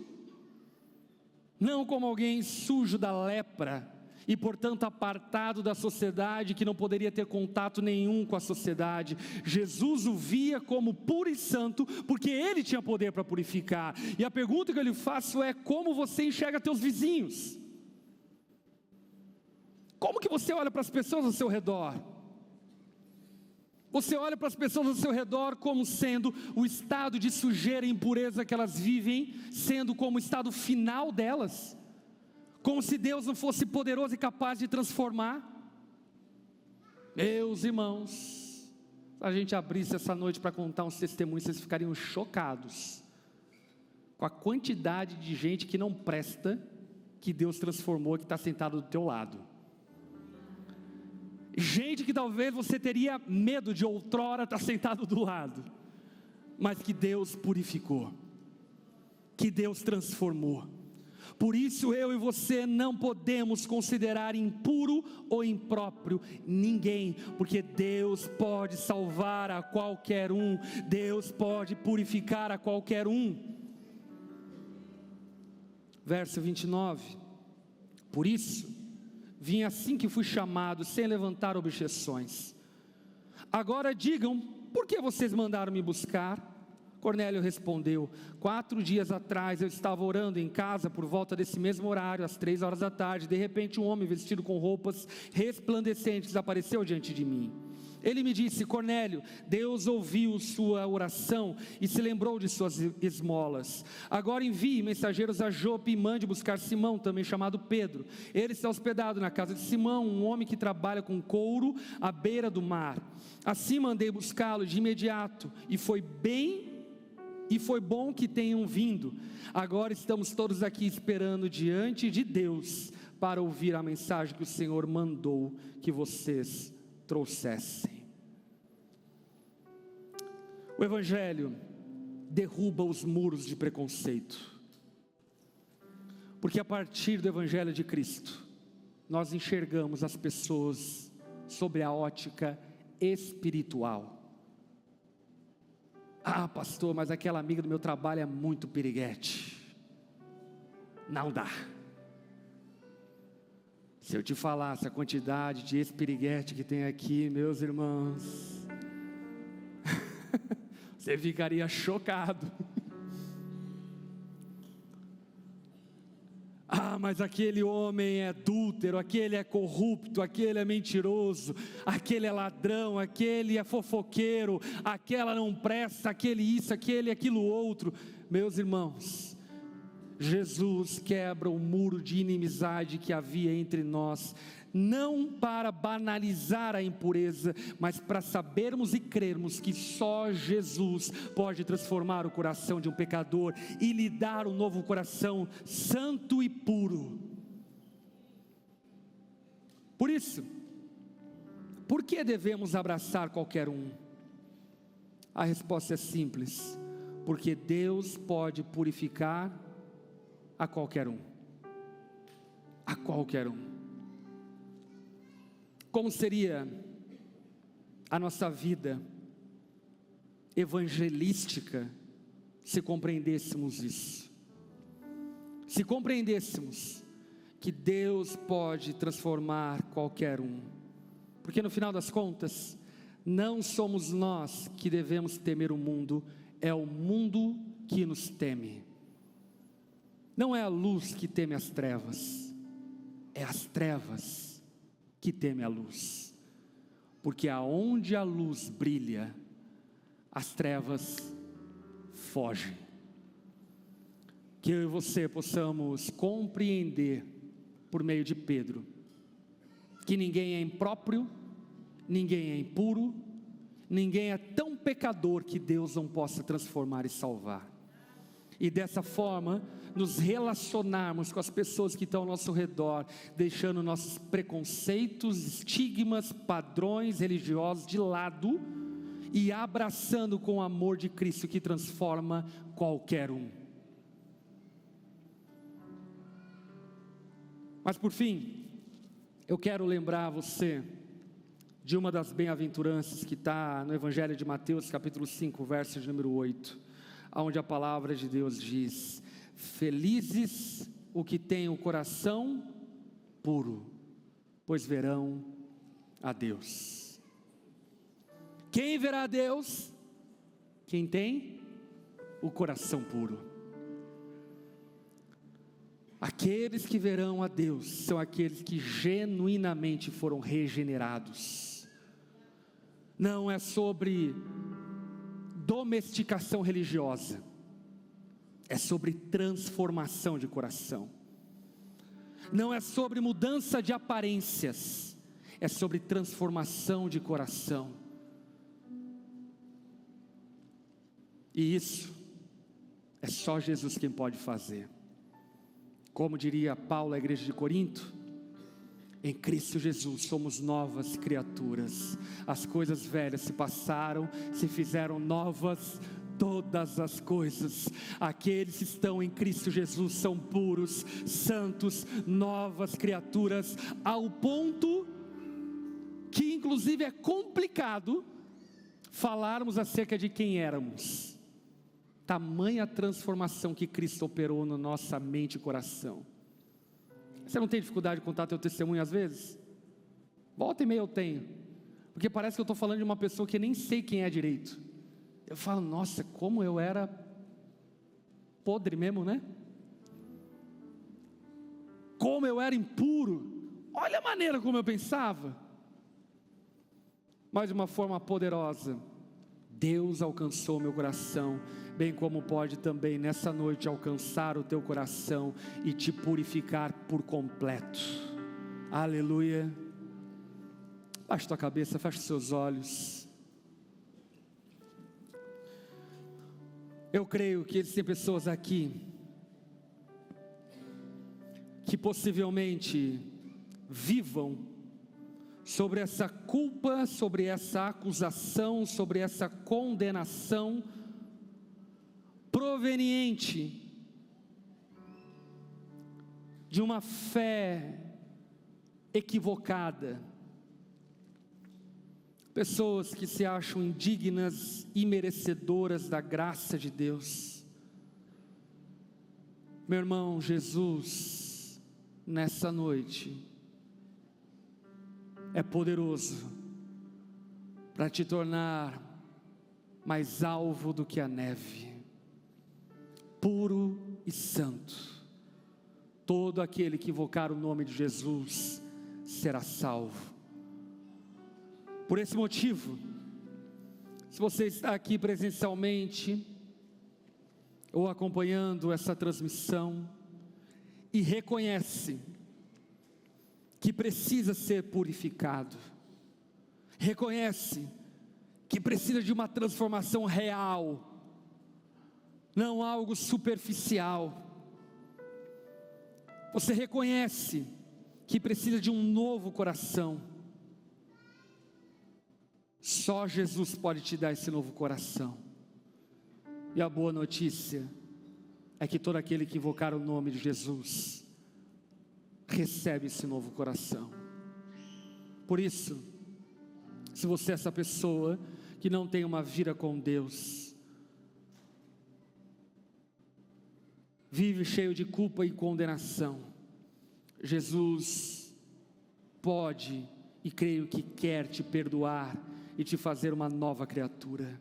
Não como alguém sujo da lepra e portanto apartado da sociedade, que não poderia ter contato nenhum com a sociedade. Jesus o via como puro e santo, porque ele tinha poder para purificar. E a pergunta que eu lhe faço é: como você enxerga teus vizinhos? Como que você olha para as pessoas ao seu redor? Você olha para as pessoas ao seu redor como sendo o estado de sujeira e impureza que elas vivem, sendo como o estado final delas, como se Deus não fosse poderoso e capaz de transformar. Meus irmãos, se a gente abrisse essa noite para contar uns testemunhos, vocês ficariam chocados com a quantidade de gente que não presta, que Deus transformou, que está sentado do teu lado. Gente que talvez você teria medo de outrora estar sentado do lado, mas que Deus purificou, que Deus transformou. Por isso eu e você não podemos considerar impuro ou impróprio ninguém, porque Deus pode salvar a qualquer um, Deus pode purificar a qualquer um. Verso 29, por isso vim assim que fui chamado, sem levantar objeções. Agora digam, por que vocês mandaram me buscar? Cornélio respondeu: 4 dias atrás eu estava orando em casa por volta desse mesmo horário, às 3 horas da tarde. De repente um homem vestido com roupas resplandecentes apareceu diante de mim. Ele me disse: Cornélio, Deus ouviu sua oração e se lembrou de suas esmolas. Agora envie mensageiros a Jope e mande buscar Simão, também chamado Pedro. Ele está hospedado na casa de Simão, um homem que trabalha com couro à beira do mar. Assim mandei buscá-lo de imediato, e foi bom que tenham vindo. Agora estamos todos aqui esperando diante de Deus para ouvir a mensagem que o Senhor mandou que vocês trouxessem. O Evangelho derruba os muros de preconceito, porque a partir do Evangelho de Cristo, nós enxergamos as pessoas sob a ótica espiritual. Ah, pastor, mas aquela amiga do meu trabalho é muito piriguete. Não dá. Se eu te falasse a quantidade de espiriguete que tem aqui, meus irmãos, você ficaria chocado. Ah, mas aquele homem é adúltero, aquele é corrupto, aquele é mentiroso, aquele é ladrão, aquele é fofoqueiro, aquela não presta, aquele isso, aquele aquilo outro. Meus irmãos, Jesus quebra o muro de inimizade que havia entre nós, não para banalizar a impureza, mas para sabermos e crermos que só Jesus pode transformar o coração de um pecador e lhe dar um novo coração santo e puro. Por isso, por que devemos abraçar qualquer um? A resposta é simples: porque Deus pode purificar a qualquer um. A qualquer um. Como seria a nossa vida evangelística se compreendêssemos isso? Se compreendêssemos que Deus pode transformar qualquer um, porque no final das contas, não somos nós que devemos temer o mundo, é o mundo que nos teme. Não é a luz que teme as trevas, é as trevas que teme a luz, porque aonde a luz brilha, as trevas fogem. Que eu e você possamos compreender, por meio de Pedro, que ninguém é impróprio, ninguém é impuro, ninguém é tão pecador que Deus não possa transformar e salvar. E dessa forma, nos relacionarmos com as pessoas que estão ao nosso redor, deixando nossos preconceitos, estigmas, padrões religiosos de lado, e abraçando com o amor de Cristo que transforma qualquer um. Mas por fim, eu quero lembrar você de uma das bem-aventuranças que está no Evangelho de Mateus, capítulo 5, verso de número 8, onde a palavra de Deus diz: felizes o que têm o coração puro, pois verão a Deus. Quem verá a Deus? Quem tem o coração puro. Aqueles que verão a Deus são aqueles que genuinamente foram regenerados. não é sobre domesticação religiosa, é sobre transformação de coração. Não é sobre mudança de aparências, é sobre transformação de coração. E isso é só Jesus quem pode fazer. Como diria Paulo à igreja de Corinto, em Cristo Jesus somos novas criaturas. As coisas velhas se passaram, se fizeram novas todas as coisas. Aqueles que estão em Cristo Jesus são puros, santos, novas criaturas, ao ponto que inclusive é complicado falarmos acerca de quem éramos. Tamanha transformação que Cristo operou na nossa mente e coração. Você não tem dificuldade de contar teu testemunho às vezes? Volta e meia eu tenho, porque parece que eu estou falando de uma pessoa que nem sei quem é direito. Eu falo, nossa, como eu era podre mesmo, né? Como eu era impuro. Olha a maneira como eu pensava. Mas de uma forma poderosa, Deus alcançou meu coração, bem como pode também nessa noite alcançar o teu coração e te purificar por completo. Aleluia. Baixe tua cabeça, feche os seus olhos. Eu creio que existem pessoas aqui que possivelmente vivam sobre essa culpa, sobre essa acusação, sobre essa condenação proveniente de uma fé equivocada. Pessoas que se acham indignas e merecedoras da graça de Deus. Meu irmão, Jesus, nessa noite, é poderoso para te tornar mais alvo do que a neve, puro e santo. Todo aquele que invocar o nome de Jesus será salvo. Por esse motivo, se você está aqui presencialmente ou acompanhando essa transmissão e reconhece que precisa ser purificado, reconhece que precisa de uma transformação real, não algo superficial, você reconhece que precisa de um novo coração, só Jesus pode te dar esse novo coração. E a boa notícia é que todo aquele que invocar o nome de Jesus recebe esse novo coração. Por isso, se você é essa pessoa que não tem uma vida com Deus, vive cheio de culpa e condenação, Jesus pode e creio que quer te perdoar e te fazer uma nova criatura.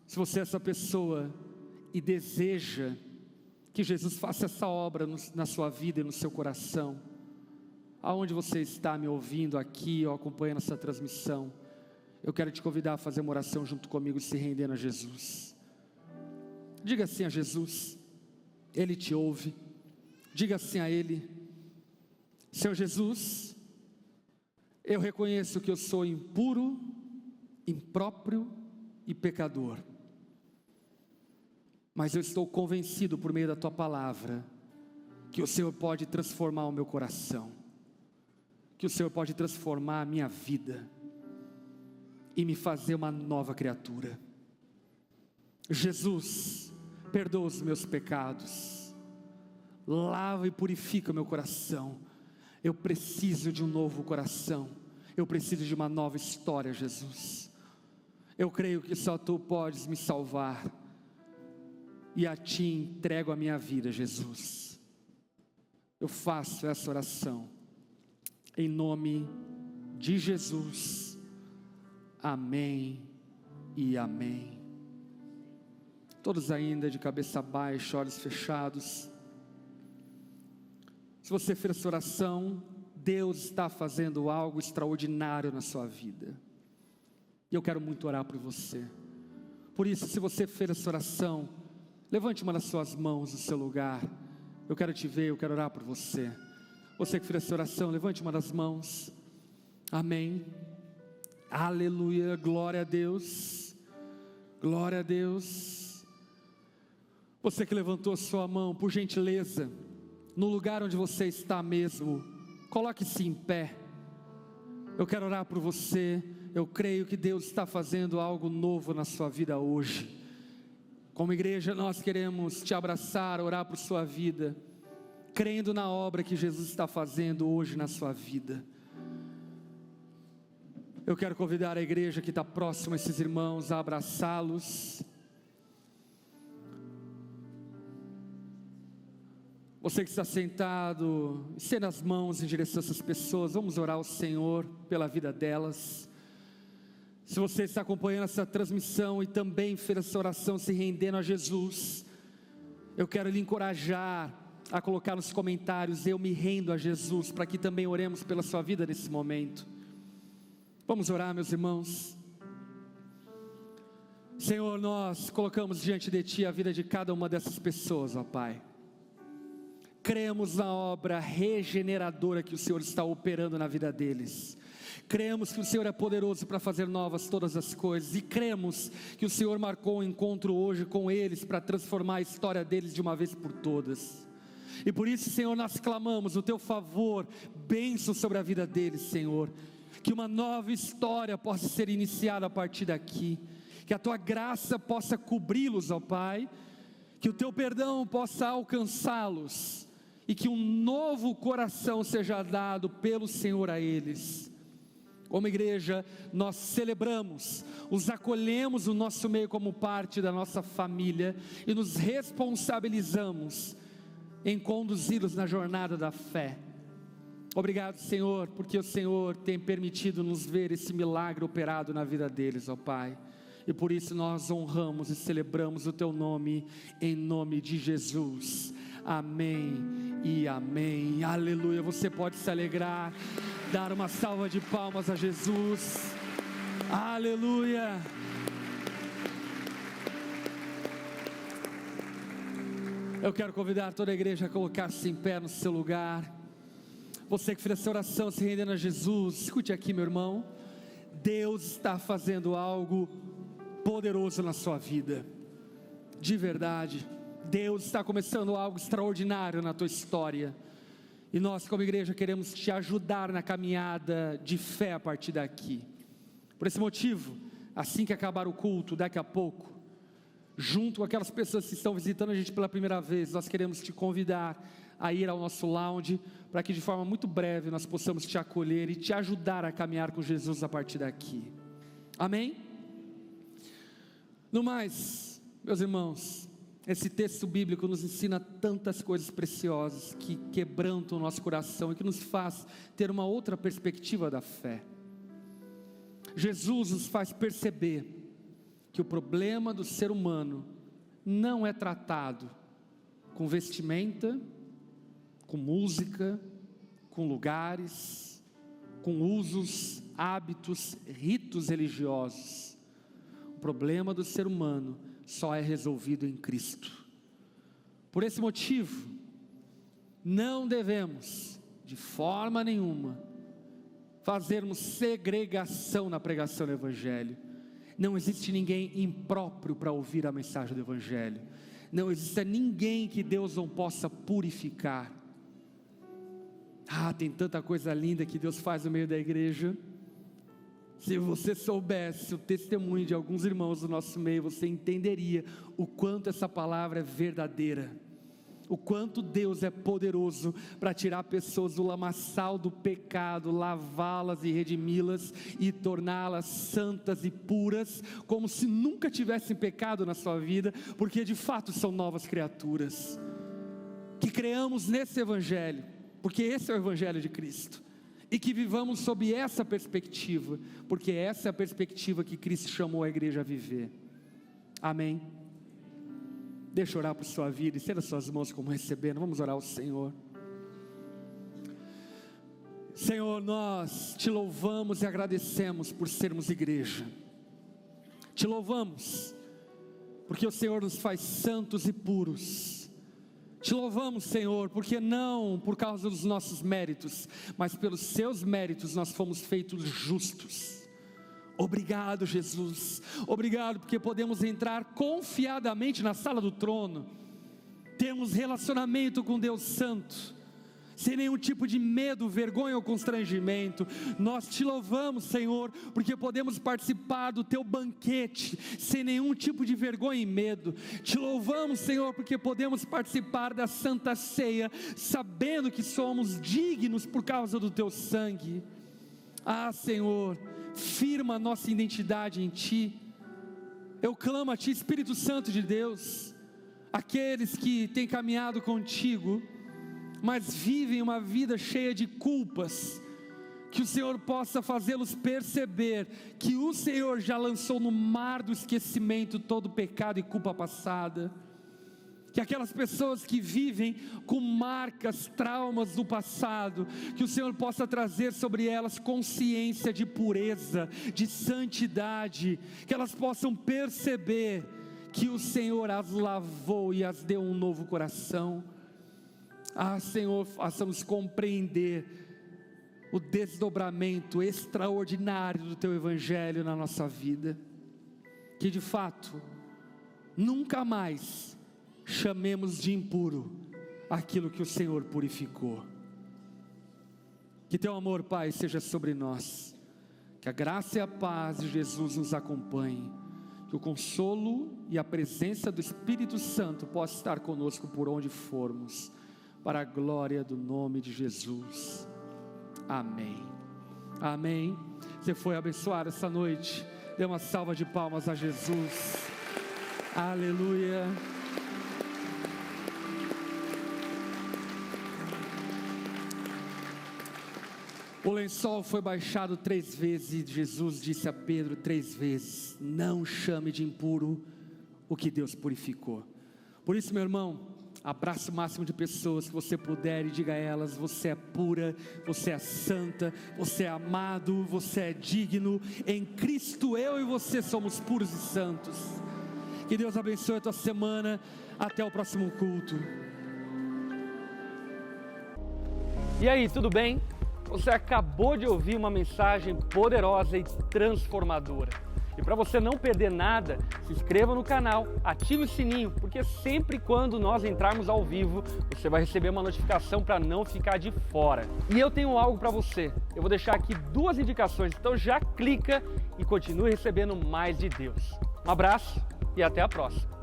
Se você é essa pessoa e deseja que Jesus faça essa obra na sua vida e no seu coração, aonde você está me ouvindo aqui ou acompanhando essa transmissão, eu quero te convidar a fazer uma oração junto comigo, se rendendo a Jesus. Diga assim a Jesus, Ele te ouve. Diga assim a Ele: Senhor Jesus, eu reconheço que eu sou impuro, impróprio e pecador, mas eu estou convencido por meio da Tua palavra, que o Senhor pode transformar o meu coração, que o Senhor pode transformar a minha vida, e me fazer uma nova criatura. Jesus, perdoa os meus pecados, lava e purifica o meu coração. Eu preciso de um novo coração, eu preciso de uma nova história, Jesus. Eu creio que só Tu podes me salvar, e a Ti entrego a minha vida, Jesus. Eu faço essa oração, em nome de Jesus, amém e amém. Todos ainda de cabeça baixa, olhos fechados. Se você fez essa oração, Deus está fazendo algo extraordinário na sua vida. E eu quero muito orar por você. Por isso, se você fez essa oração, levante uma das suas mãos no seu lugar. Eu quero te ver, eu quero orar por você. Você que fez essa oração, levante uma das mãos. Amém. Aleluia, glória a Deus. Glória a Deus. Você que levantou sua mão, por gentileza, no lugar onde você está mesmo, coloque-se em pé. Eu quero orar por você. Eu creio que Deus está fazendo algo novo na sua vida hoje. Como igreja, nós queremos te abraçar, orar por sua vida, crendo na obra que Jesus está fazendo hoje na sua vida. Eu quero convidar a igreja que está próxima a esses irmãos a abraçá-los. Você que está sentado, estenda as mãos em direção a essas pessoas. Vamos orar ao Senhor pela vida delas. Se você está acompanhando essa transmissão e também fez essa oração se rendendo a Jesus, eu quero lhe encorajar a colocar nos comentários: eu me rendo a Jesus, para que também oremos pela sua vida nesse momento. Vamos orar, meus irmãos. Senhor, nós colocamos diante de Ti a vida de cada uma dessas pessoas, ó Pai. Cremos na obra regeneradora que o Senhor está operando na vida deles. Cremos que o Senhor é poderoso para fazer novas todas as coisas, e cremos que o Senhor marcou um encontro hoje com eles para transformar a história deles de uma vez por todas. E por isso, Senhor, nós clamamos o Teu favor, bênção sobre a vida deles, Senhor. Que uma nova história possa ser iniciada a partir daqui, que a Tua graça possa cobri-los, ó Pai, que o Teu perdão possa alcançá-los, e que um novo coração seja dado pelo Senhor a eles. Como igreja, nós celebramos, os acolhemos no nosso meio como parte da nossa família, e nos responsabilizamos em conduzi-los na jornada da fé. Obrigado, Senhor, porque o Senhor tem permitido nos ver esse milagre operado na vida deles, ó Pai. E por isso nós honramos e celebramos o Teu nome, em nome de Jesus. Amém e amém. Aleluia. Você pode se alegrar, dar uma salva de palmas a Jesus. Aleluia. Eu quero convidar toda a igreja a colocar-se em pé no seu lugar. Você que fez essa oração se rendendo a Jesus, escute aqui, meu irmão. Deus está fazendo algo poderoso na sua vida, de verdade. Deus está começando algo extraordinário na tua história, e nós como igreja queremos te ajudar na caminhada de fé a partir daqui. Por esse motivo, assim que acabar o culto, daqui a pouco, junto com aquelas pessoas que estão visitando a gente pela primeira vez, nós queremos te convidar a ir ao nosso lounge, para que de forma muito breve nós possamos te acolher e te ajudar a caminhar com Jesus a partir daqui. Amém? No mais, meus irmãos, esse texto bíblico nos ensina tantas coisas preciosas, que quebrantam o nosso coração e que nos faz ter uma outra perspectiva da fé. Jesus nos faz perceber que o problema do ser humano não é tratado com vestimenta, com música, com lugares, com usos, hábitos, ritos religiosos. O problema do ser humano só é resolvido em Cristo. Por esse motivo, não devemos, de forma nenhuma, fazermos segregação na pregação do Evangelho. Não existe ninguém impróprio para ouvir a mensagem do Evangelho. Não existe ninguém que Deus não possa purificar. Tem tanta coisa linda que Deus faz no meio da igreja. Se você soubesse o testemunho de alguns irmãos do nosso meio, você entenderia o quanto essa palavra é verdadeira, o quanto Deus é poderoso para tirar pessoas do lamaçal do pecado, lavá-las e redimi-las e torná-las santas e puras, como se nunca tivessem pecado na sua vida, porque de fato são novas criaturas. Que creamos nesse Evangelho, porque esse é o Evangelho de Cristo, e que vivamos sob essa perspectiva, porque essa é a perspectiva que Cristo chamou a igreja a viver. Amém? Deixa eu orar por sua vida, estenda suas mãos como recebendo. Vamos orar ao Senhor. Senhor, nós te louvamos e agradecemos por sermos igreja. Te louvamos, porque o Senhor nos faz santos e puros. Te louvamos, Senhor, porque não por causa dos nossos méritos, mas pelos seus méritos nós fomos feitos justos. Obrigado, Jesus. Obrigado porque podemos entrar confiadamente na sala do trono. Temos relacionamento com Deus Santo, sem nenhum tipo de medo, vergonha ou constrangimento. Nós te louvamos, Senhor, porque podemos participar do teu banquete, sem nenhum tipo de vergonha e medo. Te louvamos, Senhor, porque podemos participar da Santa Ceia, sabendo que somos dignos por causa do teu sangue. Ah, Senhor, firma a nossa identidade em Ti. Eu clamo a Ti, Espírito Santo de Deus, aqueles que têm caminhado contigo, mas vivem uma vida cheia de culpas, que o Senhor possa fazê-los perceber que o Senhor já lançou no mar do esquecimento todo pecado e culpa passada. Que aquelas pessoas que vivem com marcas, traumas do passado, que o Senhor possa trazer sobre elas consciência de pureza, de santidade, que elas possam perceber que o Senhor as lavou e as deu um novo coração. Ah, Senhor, faça-nos compreender o desdobramento extraordinário do Teu Evangelho na nossa vida, que de fato, nunca mais chamemos de impuro aquilo que o Senhor purificou. Que Teu amor, Pai, seja sobre nós, que a graça e a paz de Jesus nos acompanhe, que o consolo e a presença do Espírito Santo possa estar conosco por onde formos, para a glória do nome de Jesus. Amém. Amém. Você foi abençoado essa noite? Dê uma salva de palmas a Jesus. Aleluia. O lençol foi baixado 3 vezes e Jesus disse a Pedro 3 vezes: não chame de impuro o que Deus purificou. Por isso, meu irmão, abrace o máximo de pessoas que você puder e diga a elas: você é pura, você é santa, você é amado, você é digno. Em Cristo eu e você somos puros e santos. Que Deus abençoe a tua semana. Até o próximo culto. E aí, tudo bem? Você acabou de ouvir uma mensagem poderosa e transformadora. E para você não perder nada, se inscreva no canal, ative o sininho, porque sempre quando nós entrarmos ao vivo, você vai receber uma notificação para não ficar de fora. E eu tenho algo para você. Eu vou deixar aqui 2 indicações, então já clica e continue recebendo mais de Deus. Um abraço e até a próxima.